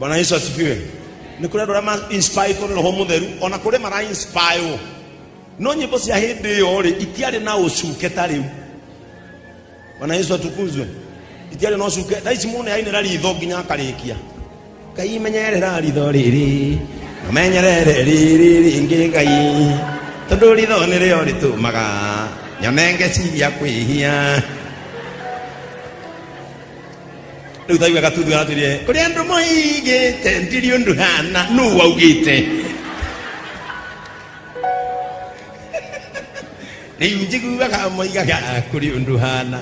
Bwana Yesu asifiwe. Ni kule ndo ma inspire ko roho mutheru ona kule mara inspire no nyimbo cia hindi yo ri itiari na ucuke tariu. Bwana Yesu atukuzwe. Itiari no ucuke tha ici mune ainira ritho nginya akarikia Ngai menyerera ritho riri no menyerere riri ringi Ngai tondu ritho ni rio ritumaga nyonenge ciria kwihia riu thaiwe gatuthu aturie kuri andu moigite ndiri undu hana nu waugite riu njiguaga moigaga kuri undu hana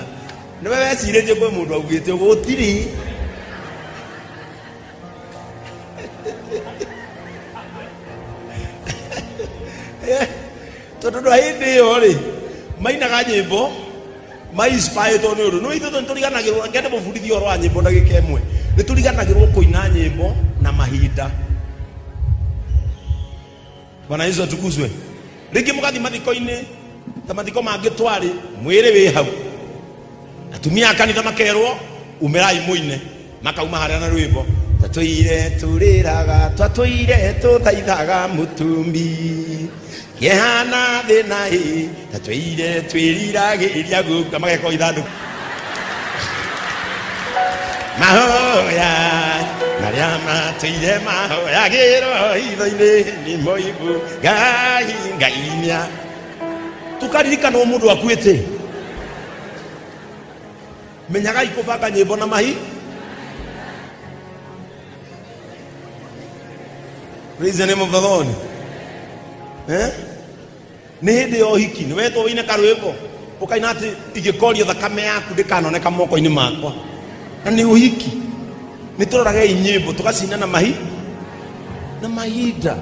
niwe weciritie kwi mundu augite gutiri tondu hindi yo ri mainaga nyimbo inspire to nuru no ithu turiganagirwo ngende mubundithio oro wa nyimbo ndagika imwe ni turiganagirwo kuina nyimbo na mahinda. Bwana Yesu atukuzwe. Ringi mugathi mathiko-ini ta mathiko mangi twari mwiri wi hau atumia kanitha makerwo umirai muine makauma haria na rwimbo tatuire turiraga tatuire tuthaithaga mutumbi Kehana thina hi tatuire twiriragiria guka mageko ithandu mahoya maria matuire mahoya giro itho-ini ni moibu Ngai ngainia tukaririkana mundu akuite menyaga ikubanga nyimbo na mahi. Praise the name of the Lord. Ni hindi yo hiki ni wetwo wine karwimbo ukaina ati igikorio thakame yaku ndikanoneka moko-ini makwa na ni uhiki ni turorage nyimbo tukacina na mahinda